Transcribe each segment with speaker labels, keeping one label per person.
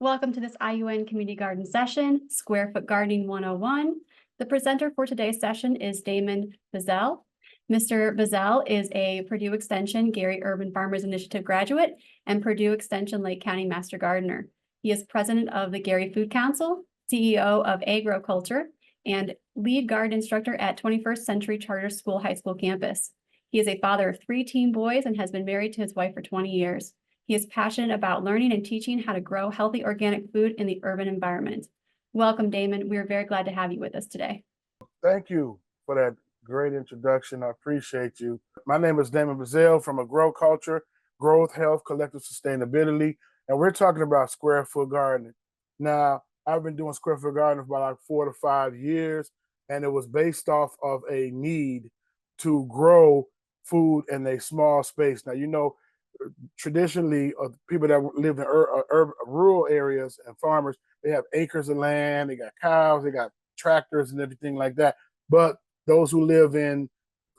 Speaker 1: Welcome to this IUN Community Garden session, Square Foot Gardening 101. The presenter for today's session is Damon Bazziel. Mr. Bazziel is a Purdue Extension Gary Urban Farmers Initiative graduate and Purdue Extension Lake County Master Gardener. He is president of the Gary Food Council, CEO of Agriculture, and lead garden instructor at 21st Century Charter School High School campus. He is a father of 3 teen boys and has been married to his wife for 20 years. He is passionate about learning and teaching how to grow healthy organic food in the urban environment. Welcome, Damon. We are very glad to have you with us today.
Speaker 2: Thank you for that great introduction. I appreciate you. My name is Damon Bazziel from Agriculture, Growth, Health, Collective Sustainability, and we're talking about square foot gardening. Now, I've been doing square foot gardening for about 4 to 5 years, and it was based off of a need to grow food in a small space. Now, traditionally, people that live in rural areas and farmers, they have acres of land, they got cows, they got tractors and everything like that. But those who live in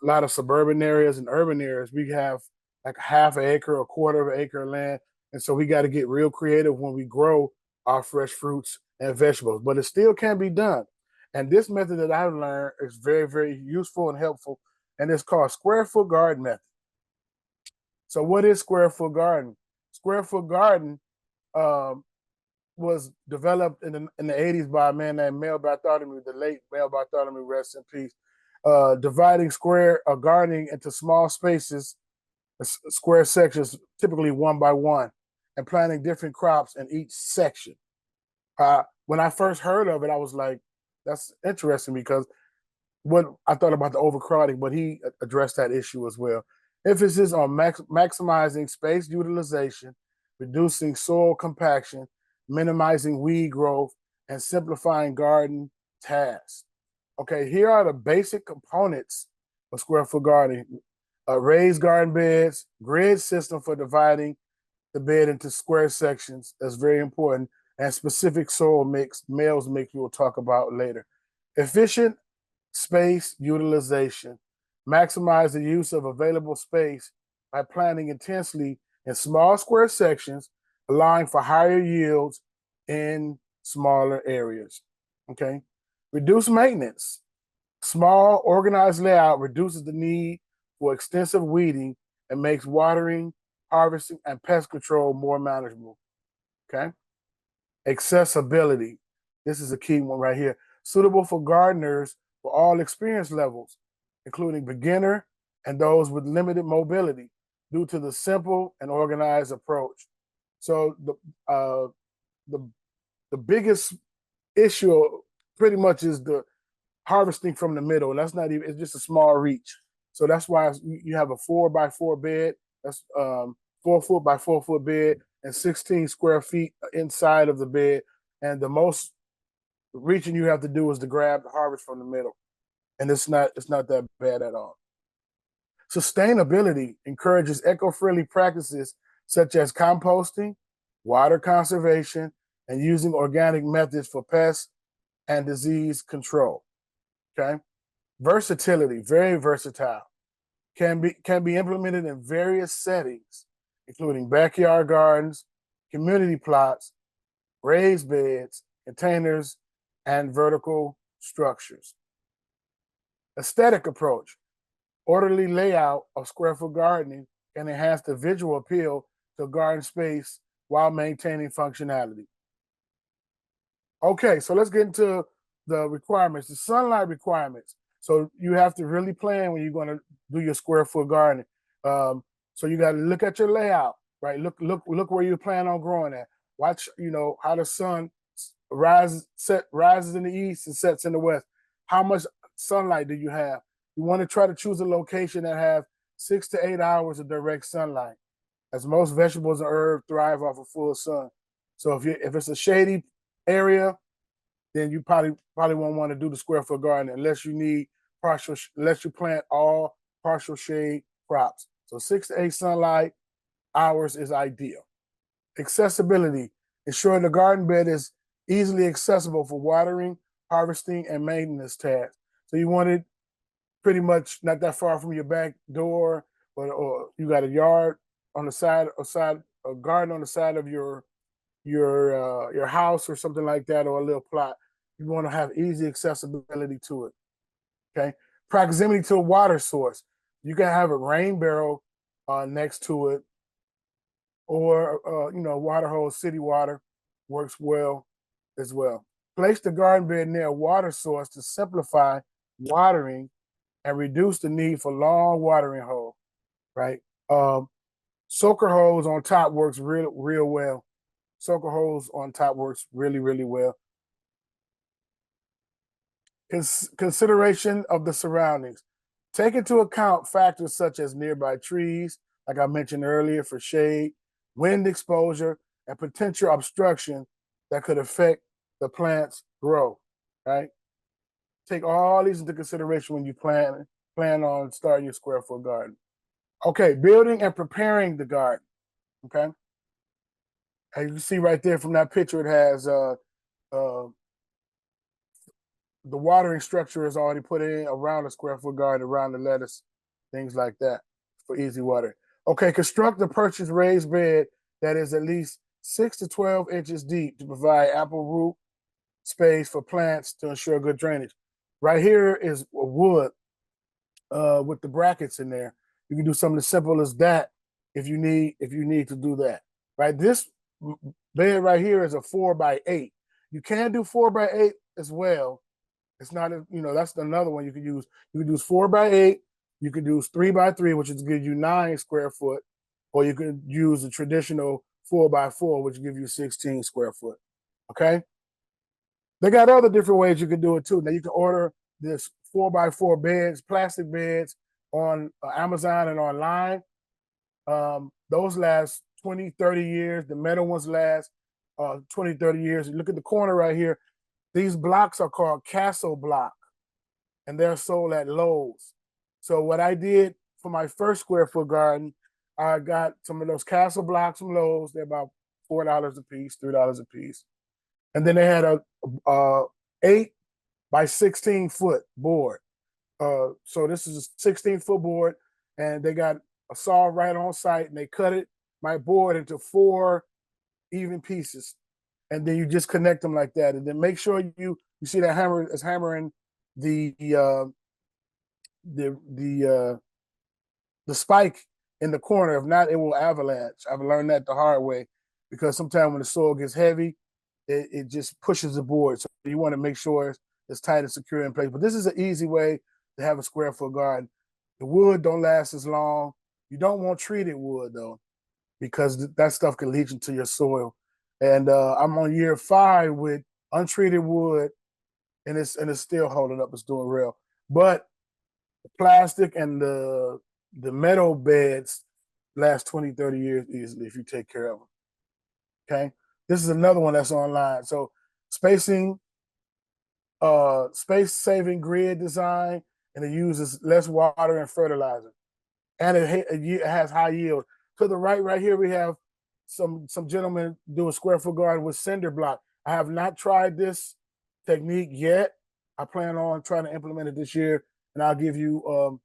Speaker 2: a lot of suburban areas and urban areas, we have like a half an acre, a quarter of an acre of land. And so we got to get real creative when we grow our fresh fruits and vegetables, but it still can be done. And this method that I've learned is very, very useful and helpful. And it's called square foot garden method. So what is square foot garden? Square foot garden was developed in the 80s by a man named Mel Bartholomew, the late Mel Bartholomew, rest in peace, dividing gardening into small spaces, square sections, typically 1 by 1, and planting different crops in each section. When I first heard of it, I was like, that's interesting because what I thought about the overcrowding, but he addressed that issue as well. Emphasis on maximizing space utilization, reducing soil compaction, minimizing weed growth, and simplifying garden tasks. Okay, here are the basic components of square foot gardening. Raised garden beds, grid system for dividing the bed into square sections. That's very important. And specific soil mix, males mix, we'll talk about later. Efficient space utilization. Maximize the use of available space by planting intensely in small square sections, allowing for higher yields in smaller areas. Okay. Reduce maintenance. Small, organized layout reduces the need for extensive weeding and makes watering, harvesting, and pest control more manageable. Okay. Accessibility. This is a key one right here. Suitable for gardeners for all experience levels, including beginner and those with limited mobility, due to the simple and organized approach. So the biggest issue pretty much is the harvesting from the middle, and that's not even, it's just a small reach. So that's why you have a 4 by 4 bed, that's 4 foot by 4 foot bed, and 16 square feet inside of the bed. And the most reaching you have to do is to grab the harvest from the middle. And it's not that bad at all. Sustainability encourages eco-friendly practices such as composting, water conservation, and using organic methods for pest and disease control. Okay. Versatility, very versatile, can be implemented in various settings, including backyard gardens, community plots, raised beds, containers, and vertical structures. Aesthetic approach. Orderly layout of square foot gardening can enhance the visual appeal to garden space while maintaining functionality. Okay, so let's get into the requirements, the sunlight requirements. So you have to really plan when you're going to do your square foot gardening. So you got to look at your layout, right? Look where you plan on growing at. Watch, how the sun rises in the east and sets in the west. How much sunlight do you have? You want to try to choose a location that have 6 to 8 hours of direct sunlight, as most vegetables and herbs thrive off of full sun. So if it's a shady area, then you probably won't want to do the square foot garden unless you plant all partial shade crops. So 6 to 8 sunlight hours is ideal. Accessibility. Ensure the garden bed is easily accessible for watering, harvesting, and maintenance tasks. So you want it pretty much not that far from your back door, or you got a yard on the side, a garden on the side of your your house or something like that, or a little plot. You want to have easy accessibility to it. Okay, proximity to a water source. You can have a rain barrel next to it, or water hose, city water works well as well. Place the garden bed near a water source to simplify watering and reduce the need for long watering hole. Right. Soaker hose on top works real well. Soaker hose on top works really well. Consideration of the surroundings. Take into account factors such as nearby trees, like I mentioned earlier, for shade, wind exposure, and potential obstruction that could affect the plant's growth. Right. Take all these into consideration when you plan on starting your square foot garden. Okay, building and preparing the garden. Okay. As you see right there from that picture, it has the watering structure is already put in around the square foot garden, around the lettuce, things like that for easy watering. Okay, construct the purchase raised bed that is at least 6 to 12 inches deep to provide ample root space for plants to ensure good drainage. Right here is wood with the brackets in there. You can do something as simple as that if you need to do that. Right, this bed right here is a 4x8. You can do 4x8 as well. It's not, that's another one you can use. You can use 4x8. You can use 3x3, which is give you 9 square foot, or you can use the traditional 4x4, which give you 16 square foot. Okay. They got other different ways you can do it too. Now you can order this 4x4 beds, plastic beds on Amazon and online. Those last 20, 30 years. The metal ones last 20, 30 years. You look at the corner right here. These blocks are called Castle block, and they're sold at Lowe's. So what I did for my first square foot garden, I got some of those Castle blocks from Lowe's. They're about $4 a piece, $3 a piece. And then they had a 8x16 foot board. So this is a 16-foot board, and they got a saw right on site, and they cut my board into 4 even pieces, and then you just connect them like that, and then make sure you see that hammer is hammering the spike in the corner. If not, it will avalanche. I've learned that the hard way, because sometimes when the soil gets heavy, it just pushes the board. So you want to make sure it's tight and secure in place. But this is an easy way to have a square foot garden. The wood don't last as long. You don't want treated wood though, because that stuff can leach into your soil. And I'm on year 5 with untreated wood, and it's still holding up. It's doing real. But the plastic and the metal beds last 20, 30 years easily if you take care of them. Okay. This is another one that's online. So spacing, space-saving grid design, and it uses less water and fertilizer, and it has high yield. To the right here, we have some gentlemen doing square foot garden with cinder block. I have not tried this technique yet. I plan on trying to implement it this year, and I'll give you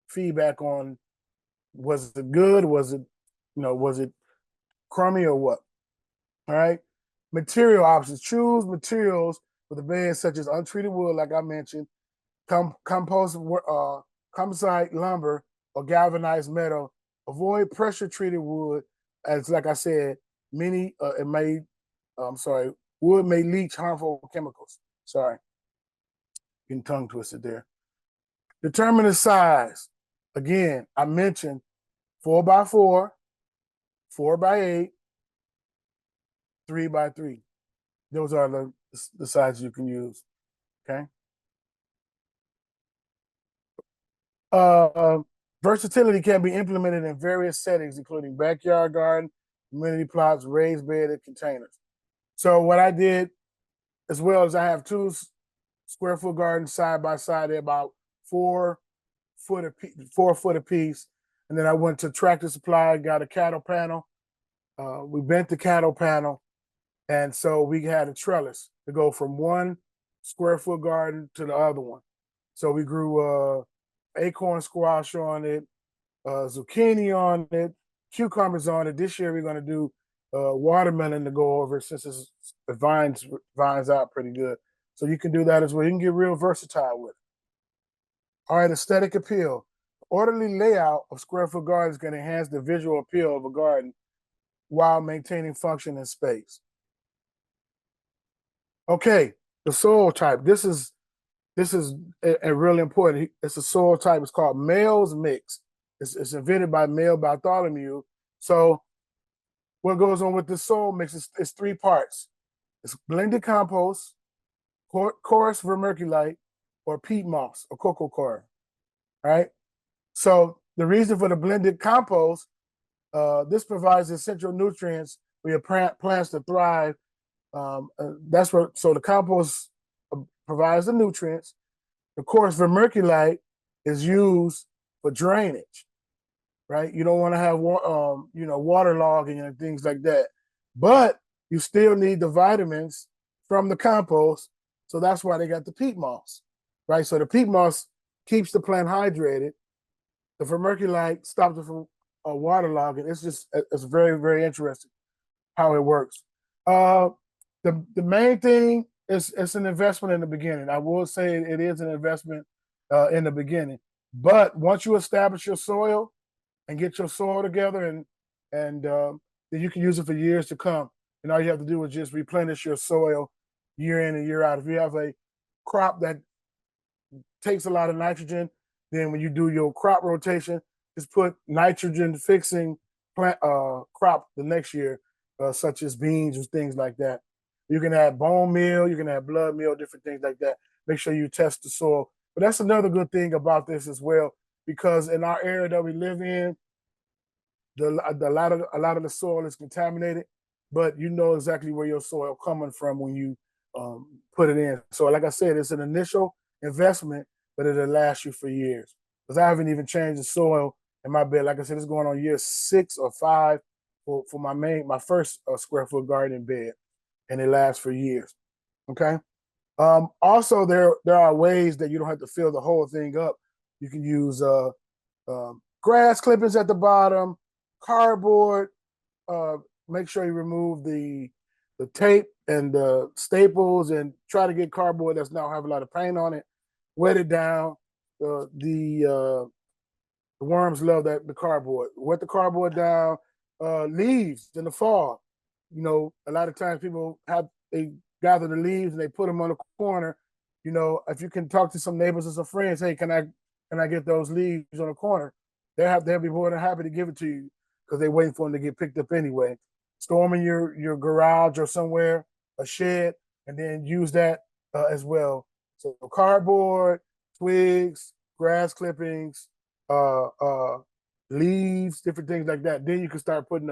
Speaker 2: feedback on, was it good? Was it crummy or what? All right. Material options. Choose materials for the beds such as untreated wood, like I mentioned, composite lumber, or galvanized metal. Avoid pressure treated wood, as like I said, wood may leach harmful chemicals. Sorry, getting tongue twisted there. Determine the size. Again, I mentioned 4x4, 4x8, 3x3. Those are the sizes you can use. Okay. Versatility can be implemented in various settings, including backyard garden, community plots, raised bed, and containers. So what I did, as well as I have 2 square foot gardens side by side. They're about 4 foot a piece. And then I went to Tractor Supply, got a cattle panel. We bent the cattle panel, and so we had a trellis to go from 1 square foot garden to the other one. So we grew acorn squash on it, zucchini on it, cucumbers on it. This year we're going to do watermelon to go over since it vines out pretty good. So you can do that as well. You can get real versatile with it. All right, aesthetic appeal. Orderly layout of square foot gardens can enhance the visual appeal of a garden while maintaining function and space. Okay, the soil type. This is a really important. It's a soil type. It's called Males Mix. It's invented by Male Bartholomew. So what goes on with the soil mix is 3 parts. It's blended compost, coarse vermiculite, or peat moss or cocoa coir. Right. So the reason for the blended compost, this provides essential nutrients for your plants to thrive. That's what. So the compost provides the nutrients. The coarse vermiculite is used for drainage, right? You don't want to have waterlogging and things like that, but you still need the vitamins from the compost. So that's why they got the peat moss, right? So the peat moss keeps the plant hydrated. The vermiculite stops it from waterlogging. It's very, very interesting how it works. The main thing is it's an investment in the beginning. I will say it is an investment in the beginning. But once you establish your soil and get your soil together, and then you can use it for years to come. And all you have to do is just replenish your soil year in and year out. If you have a crop that takes a lot of nitrogen, then when you do your crop rotation, just put nitrogen fixing plant crop the next year, such as beans or things like that. You can add bone meal, you can add blood meal, different things like that. Make sure you test the soil. But that's another good thing about this as well, because in our area that we live in, a lot of the soil is contaminated, but you know exactly where your soil coming from when you put it in. So like I said, it's an initial investment, but it'll last you for years. Because I haven't even changed the soil in my bed. Like I said, it's going on year 6 or 5 for my first square foot garden bed, and it lasts for years. Okay. Also, there are ways that you don't have to fill the whole thing up. You can use grass clippings at the bottom, cardboard. Make sure you remove the tape and the staples, and try to get cardboard that's not have a lot of paint on it. Wet it down. The worms love the cardboard. Wet the cardboard down. Leaves in the fall. You know, a lot of times they gather the leaves and they put them on the corner. You know, if you can talk to some neighbors or some friends, hey, can I get those leaves on the corner? They'll be more than happy to give it to you, because they're waiting for them to get picked up anyway. Store them in your garage or somewhere, a shed, and then use that as well. So cardboard, twigs, grass clippings, leaves, different things like that. Then you can start putting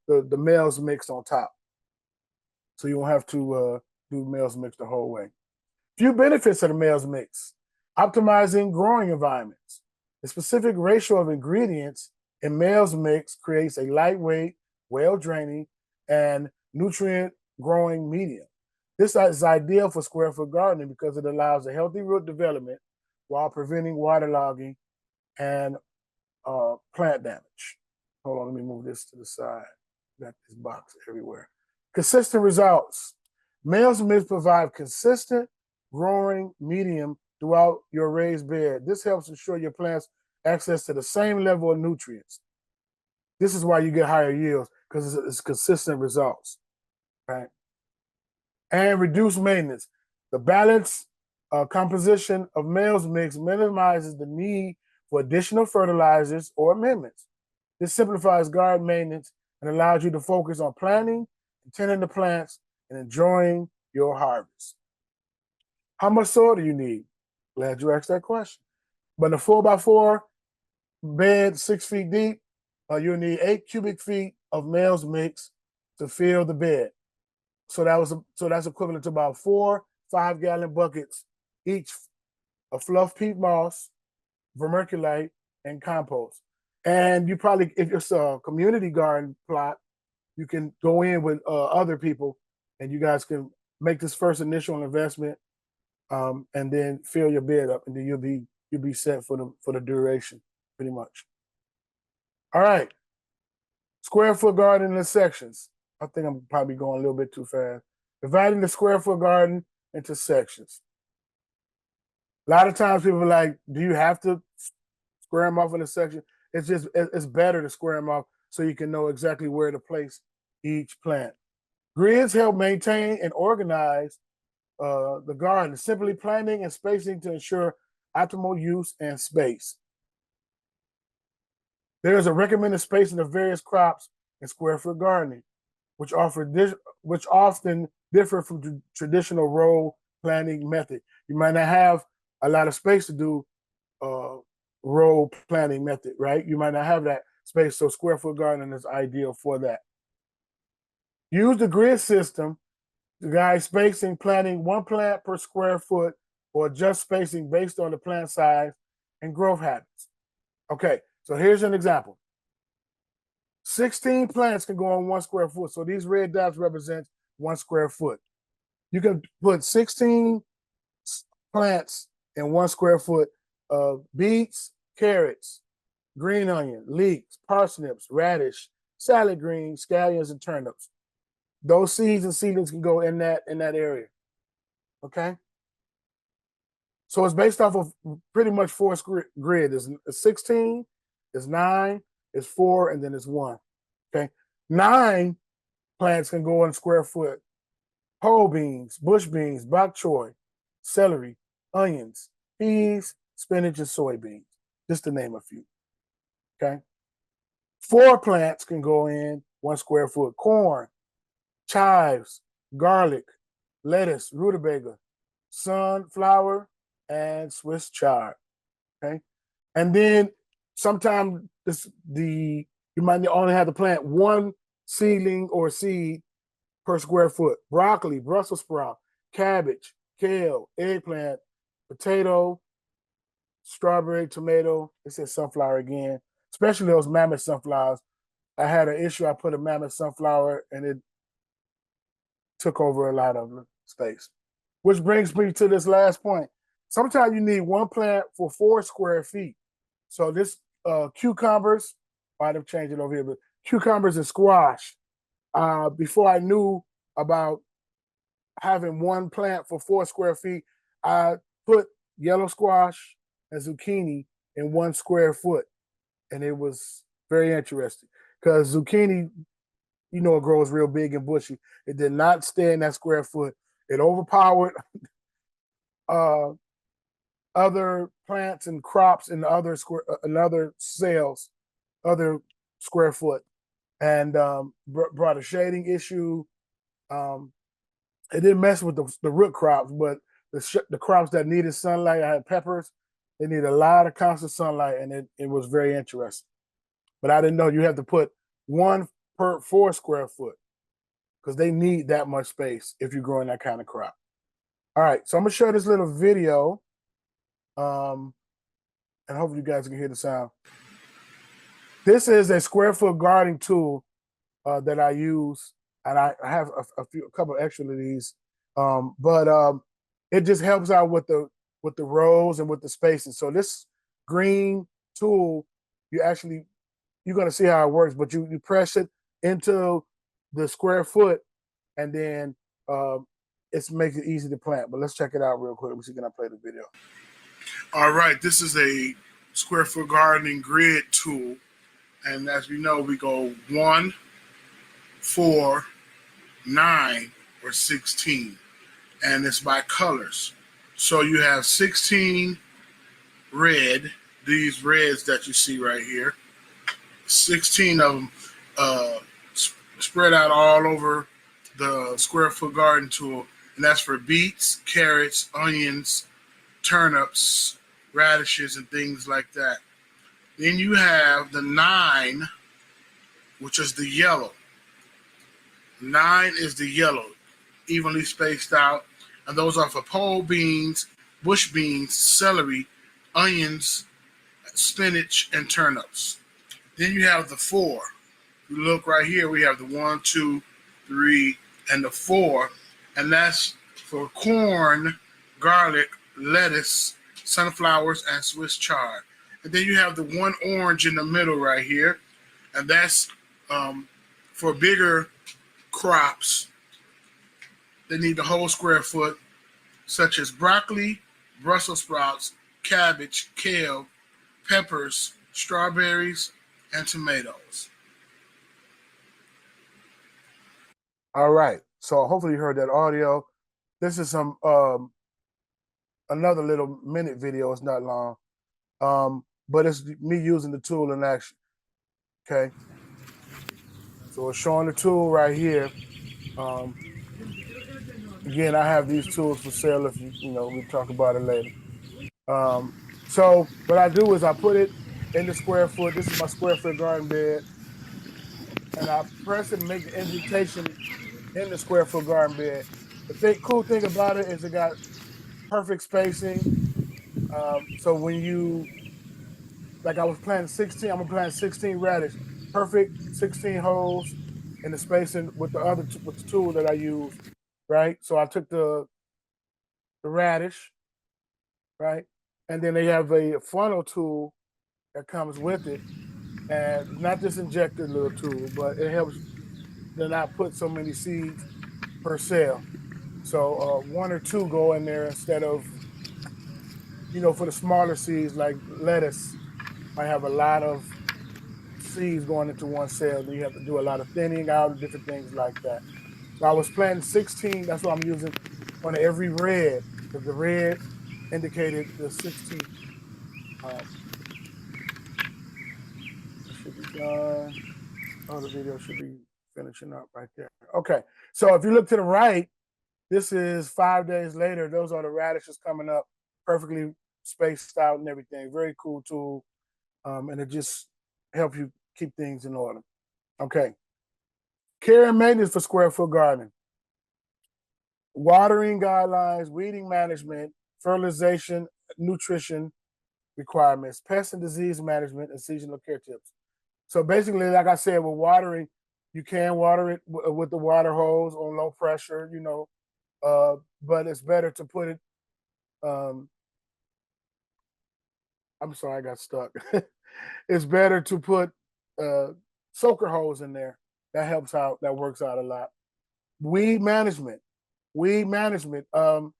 Speaker 2: the males mix on top. So you won't have to do males mix the whole way. Few benefits of the males mix: optimizing growing environments. The specific ratio of ingredients in males mix creates a lightweight, well-draining, and nutrient growing medium. This is ideal for square foot gardening because it allows a healthy root development while preventing waterlogging and plant damage. Hold on, let me move this to the side. Got this box everywhere. Consistent results. Males mix provide consistent growing medium throughout your raised bed. This helps ensure your plants access to the same level of nutrients. This is why you get higher yields, because it's consistent results, right? And reduce maintenance. The balanced composition of males mix minimizes the need for additional fertilizers or amendments. This simplifies garden maintenance and allows you to focus on planting, tending the plants, and enjoying your harvest. How much soil do you need? Glad you asked that question. But in a 4x4 bed, 6 feet deep, you'll need 8 cubic feet of males mix to fill the bed. So that's equivalent to about 4 5-gallon buckets each of fluff peat moss, vermiculite, and compost. And you probably, if it's a community garden plot, you can go in with other people, and you guys can make this first initial investment, and then fill your bed up, and then you'll be set for the duration, pretty much. All right, square foot gardening sections. I think I'm probably going a little bit too fast. Dividing the square foot garden into sections. A lot of times people are like, do you have to square them off in a section? It's better to square them off so you can know exactly where to place each plant. Grids help maintain and organize the garden, simply planting and spacing to ensure optimal use and space. There is a recommended spacing of various crops in square foot gardening, which often differ from the traditional row planting method. You might not have a lot of space to do row planting method, right? You might not have that space, so square foot gardening is ideal for that. Use the grid system to guide spacing, planting one plant per square foot, or adjust spacing based on the plant size and growth habits. Okay, so here's an example. 16 plants can go on 1 square foot. So these red dots represent 1 square foot. You can put 16 plants in 1 square foot of beets, carrots, green onion, leeks, parsnips, radish, salad greens, scallions, and turnips. Those seeds and seedlings can go in that area. Okay. So it's based off of pretty much 4 grid. It's 16, it's 9, it's 4, and then it's 1. Okay. 9 plants can go in square foot. Pole beans, bush beans, bok choy, celery, onions, peas, spinach, and soybeans, just to name a few. Okay. 4 plants can go in 1 square foot. Corn, chives, garlic, lettuce, rutabaga, sunflower, and Swiss chard. Okay. And then sometimes you might only have to plant 1 seedling or seed per square foot. Broccoli, Brussels sprout, cabbage, kale, eggplant, potato, strawberry, tomato. It says sunflower again, especially those mammoth sunflowers. I had an issue. I put a mammoth sunflower and it took over a lot of the space. Which brings me to this last point. Sometimes you need 1 plant for 4 square feet. So this cucumbers, might have changed it over here, but cucumbers and squash. Before I knew about having 1 plant for 4 square feet, I put yellow squash and zucchini in 1 square foot. And it was very interesting because zucchini, it grows real big and bushy. It did not stay in that square foot. It overpowered other plants and crops in other cells, other square foot, and brought a shading issue. It didn't mess with the root crops, but the crops that needed sunlight, I had peppers. They need a lot of constant sunlight, and it was very interesting. But I didn't know you have to put 1 per 4 square foot because they need that much space if you're growing that kind of crop. All right, so I'm gonna show this little video, and hopefully you guys can hear the sound. This is a square foot gardening tool that I use, and I have a couple extra of these, but it just helps out with the rows and with the spacing. So this green tool, you're gonna see how it works, but you press it into the square foot, and then it makes it easy to plant. But let's check it out real quick. Let me see, can I play the video? All right, this is a square foot gardening grid tool. And as we know, we go 1, 4, 9, or 16. And it's by colors. So you have 16 red, these reds that you see right here. 16 of them spread out all over the square foot garden tool. And that's for beets, carrots, onions, turnips, radishes, and things like that. Then you have the 9, which is the yellow. 9 is the yellow, evenly spaced out. And those are for pole beans, bush beans, celery, onions, spinach, and turnips. Then you have the 4. You look right here, we have the 1, 2, 3, and the 4. And that's for corn, garlic, lettuce, sunflowers, and Swiss chard. And then you have the 1 orange in the middle right here. And that's for bigger crops that need the whole square foot, such as broccoli, Brussels sprouts, cabbage, kale, peppers, strawberries, and tomatoes. All right. So hopefully you heard that audio. This is some another little minute video. It's not long. But it's me using the tool in action. Okay. So it's showing the tool right here. Again, I have these tools for sale if we talk about it later. So what I do is I put it in the square foot. This is my square foot garden bed. And I press it and make the indentation in the square foot garden bed. Cool thing about it is it got perfect spacing. So when like I was planting 16, I'm gonna plant 16 radish, perfect 16 holes in the spacing with the tool that I use, right? So I took the radish, right? And then they have a funnel tool that comes with it. And not this injector little tool, but it helps to not put so many seeds per cell. So one or two go in there instead of, for the smaller seeds like lettuce, might have a lot of seeds going into one cell. Then you have to do a lot of thinning out and different things like that. So I was planting 16. That's what I'm using on every red, because the red indicated the 16. It should be done. Oh, the video should be finishing up right there. Okay. So if you look to the right, this is 5 days later. Those are the radishes coming up, perfectly spaced out and everything. Very cool tool. And it just helps you keep things in order. Okay. Care and maintenance for square foot gardening. Watering guidelines, weeding management, fertilization, nutrition requirements, pest and disease management, and seasonal care tips. So basically, like I said, with watering, you can water it with the water hose on low pressure, but it's better to put it. I'm sorry, I got stuck. It's better to put soaker hose in there. That helps out. That works out a lot. Weed management. Weed management. You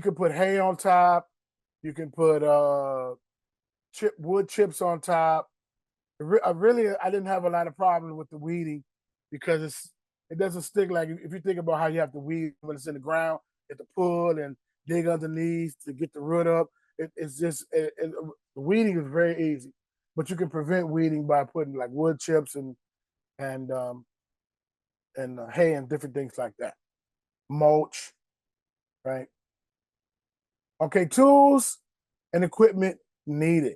Speaker 2: can put hay on top. You can put wood chips on top. I didn't have a lot of problems with the weeding because it doesn't stick. Like if you think about how you have to weed when it's in the ground, you have to pull and dig underneath to get the root up. The weeding is very easy, but you can prevent weeding by putting like wood chips and hay and different things like that. Mulch, right? Okay, tools and equipment needed.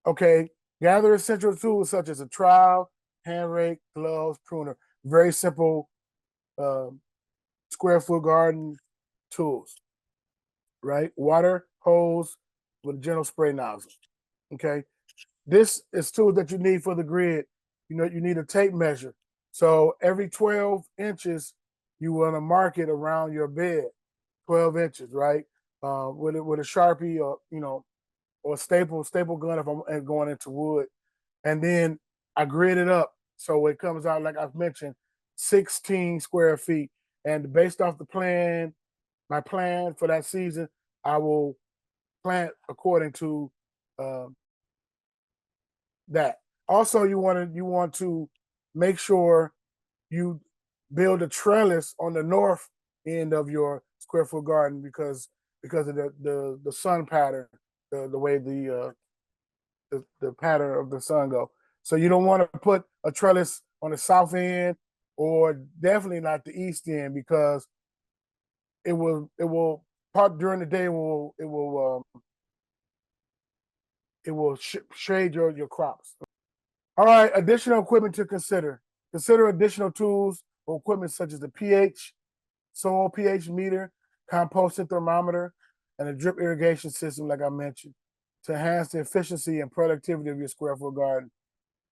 Speaker 2: Okay, gather essential tools such as a trowel, hand rake, gloves, pruner. Very simple square foot garden tools, right? Water hose with a gentle spray nozzle. Okay, this is tools that you need for the grid. You need a tape measure. So every 12 inches, you want to mark it around your bed, 12 inches, right? With a Sharpie or a staple gun if I'm going into wood. And then I grid it up so it comes out, like I've mentioned, 16 square feet. And based off my plan for that season, I will plant according to that. Also, you want to make sure you build a trellis on the north end of your square foot garden because of the sun pattern, the way the pattern of the sun go. So you don't want to put a trellis on the south end or definitely not the east end because it will part during the day it will shade your crops. All right, additional equipment to consider. Consider additional tools or equipment such as the pH, soil pH meter, composting thermometer, and a drip irrigation system, like I mentioned, to enhance the efficiency and productivity of your square foot garden,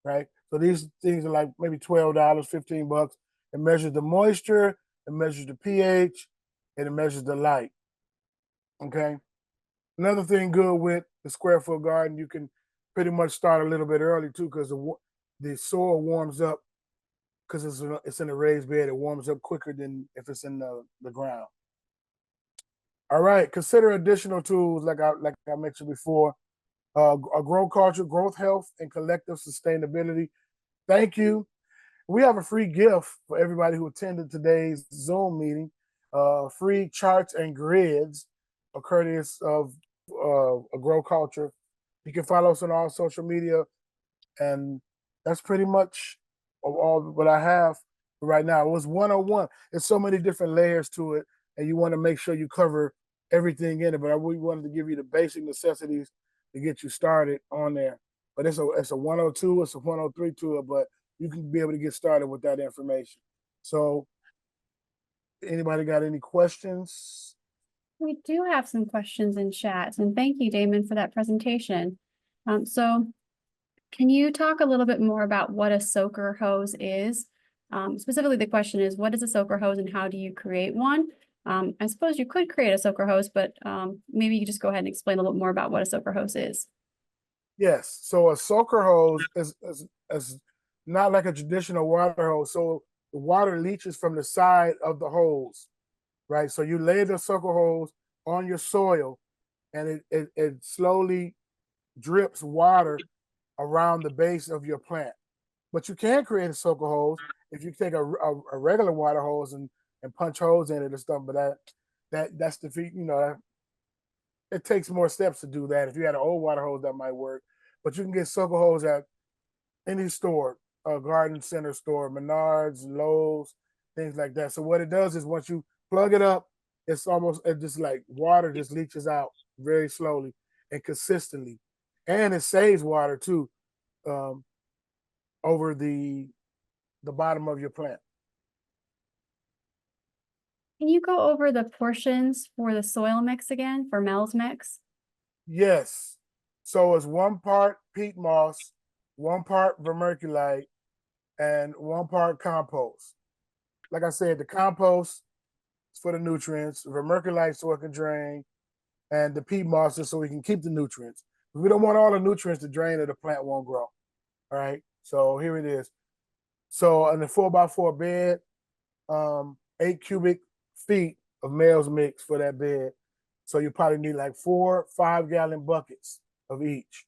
Speaker 2: right? So these things are like maybe $12, $15. It measures the moisture, it measures the pH, and it measures the light, okay? Another thing good with the square foot garden, you can pretty much start a little bit early too because the soil warms up because it's in a raised bed. It warms up quicker than if it's in the ground. All right, consider additional tools like I mentioned before. A grow culture, growth health, and collective sustainability. Thank you. We have a free gift for everybody who attended today's Zoom meeting. Free charts and grids, a courteous of a grow culture. You can follow us on all social media, and that's pretty much all what I have right now. It was 101. There's so many different layers to it, and you want to make sure you cover everything in it. But I really wanted to give you the basic necessities to get you started on there. But it's a 102, it's a 103 to it, but you can be able to get started with that information. So anybody got any questions?
Speaker 1: We do have some questions in chat, and thank you, Damon, for that presentation. So can you talk a little bit more about what a soaker hose is? Specifically, the question is, what is a soaker hose and how do you create one? I suppose you could create a soaker hose, but maybe you could just go ahead and explain a little bit more about what a soaker hose is.
Speaker 2: Yes. So a soaker hose is not like a traditional water hose. So the water leaches from the side of the hose, right? So you lay the soaker hose on your soil, and it slowly drips water around the base of your plant. But you can create a soaker hose if you take a regular water hose and punch holes in it and stuff. But that's the it takes more steps to do that. If you had an old water hose, that might work. But you can get soaker hose at any store, a garden center store, Menards, Lowe's, things like that. So what it does is once you plug it up, it just like water just leaches out very slowly and consistently, and it saves water too, over the bottom of your plant.
Speaker 1: Can you go over the portions for the soil mix again, for Mel's mix?
Speaker 2: Yes. So it's 1 part peat moss, 1 part vermiculite, and 1 part compost. Like I said, the compost is for the nutrients, vermiculite so it can drain, and the peat moss is so we can keep the nutrients. We don't want all the nutrients to drain or the plant won't grow. All right. So here it is. So in the 4x4 bed, 8 cubic feet of Mel's mix for that bed. So you probably need like 4 5-gallon buckets of each.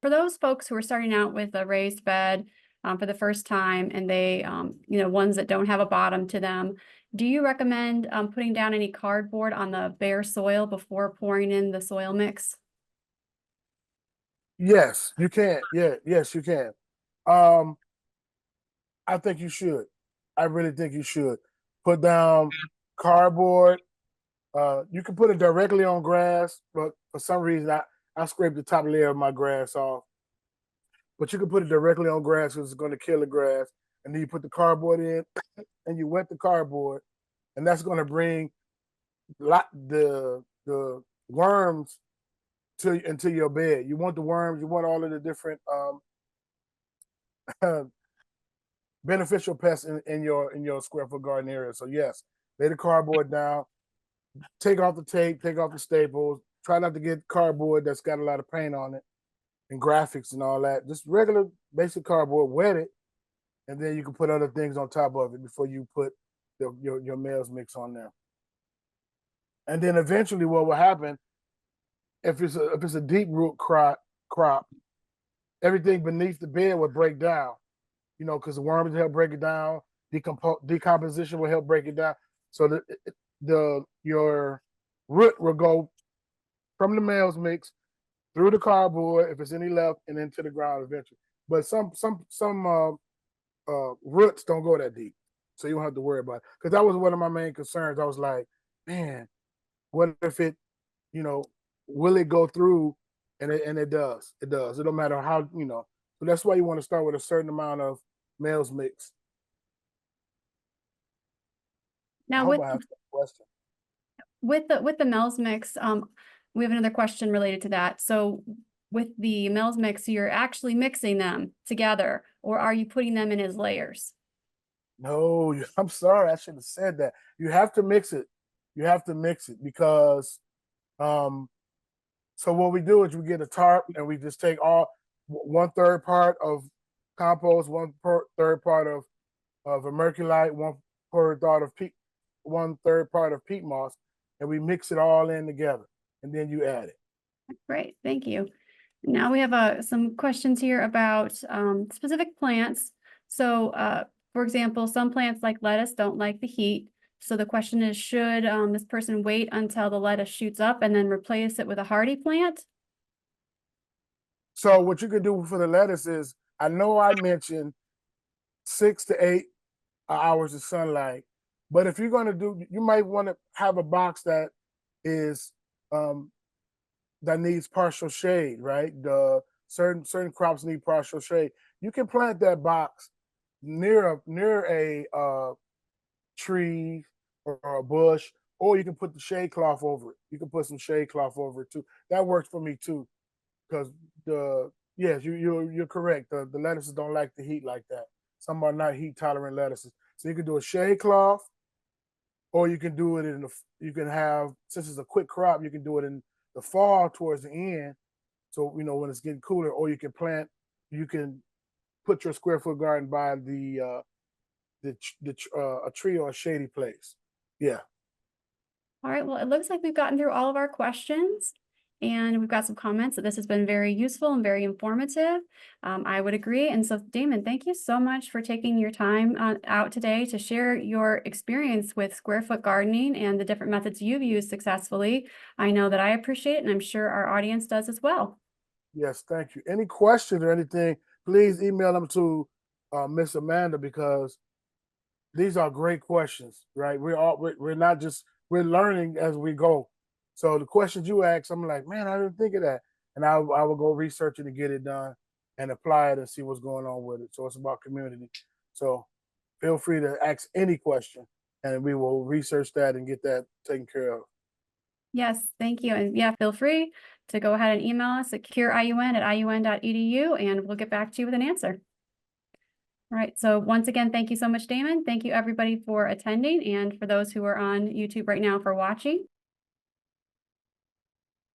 Speaker 1: For those folks who are starting out with a raised bed for the first time, and they, ones that don't have a bottom to them, do you recommend putting down any cardboard on the bare soil before pouring in the soil mix?
Speaker 2: Yes, you can. Yeah, yes, you can. I think you should. I really think you should put down cardboard. You can put it directly on grass, but for some reason I scrape the top layer of my grass off. But you can put it directly on grass because it's going to kill the grass. And then you put the cardboard in, and you wet the cardboard, and that's going to bring the worms into your bed. You want the worms. You want all of the different beneficial pests in your square foot garden area. So yes, lay the cardboard down. Take off the tape. Take off the staples. Try not to get cardboard that's got a lot of paint on it and graphics and all that. Just regular basic cardboard. Wet it, and then you can put other things on top of it before you put your Mel's mix on there. And then eventually, what will happen if it's a deep root crop, everything beneath the bed will break down. Because the worms help break it down. Decomposition will help break it down. So your root will go from the Mel's mix through the cardboard, if it's any left, and into the ground eventually. But some roots don't go that deep, so you don't have to worry about it. Because that was one of my main concerns. I was like, man, what if it, will it go through? And it does. It does. It don't matter how. So that's why you want to start with a certain amount of Mel's mix.
Speaker 1: Now,
Speaker 2: I hope I answered that question.
Speaker 1: with the Mel's mix, we have another question related to that. So with the Mel's mix, you're actually mixing them together, or are you putting them in as layers?
Speaker 2: No, I'm sorry. I should have said that. You have to mix it. You have to mix it because, so what we do is we get a tarp and we just take all 1/3 part of compost, 1/3 part of vermiculite, 1/3 part of peat moss, and we mix it all in together, and then you add it.
Speaker 1: Great, thank you. Now we have some questions here about specific plants. So, for example, some plants like lettuce don't like the heat. So the question is, should this person wait until the lettuce shoots up and then replace it with a hardy plant?
Speaker 2: So what you could do for the lettuce is, I know I mentioned 6 to 8 hours of sunlight, but if you're going to do, you might want to have a box that is that needs partial shade, right? The certain crops need partial shade. You can plant that box near a tree or a bush, or you can put the shade cloth over it. You can put some shade cloth over it too. That works for me too, because yes, you're correct. The lettuces don't like the heat like that. Some are not heat tolerant lettuces, so you can do a shade cloth, or you can do it you can have, since it's a quick crop, you can do it in the fall towards the end. So when it's getting cooler, or you can put your square foot garden by a tree or a shady place. Yeah.
Speaker 1: All right, well, it looks like we've gotten through all of our questions, and we've got some comments that this has been very useful and very informative. I would agree. And so, Damon, thank you so much for taking your time out today to share your experience with square foot gardening and the different methods you've used successfully. I know that I appreciate it, and I'm sure our audience does as well.
Speaker 2: Yes, thank you. Any questions or anything, please email them to Miss Amanda, because these are great questions, right? We're not just, we're learning as we go. So the questions you ask, I'm like, man, I didn't think of that, and I will go research it and get it done and apply it and see what's going on with it. So it's about community. So feel free to ask any question, and we will research that and get that taken care of.
Speaker 1: Yes, thank you. And yeah, feel free to go ahead and email us at cureiun@iun.edu, and we'll get back to you with an answer. All right. So once again, thank you so much, Damon. Thank you everybody for attending, and for those who are on YouTube right now for watching.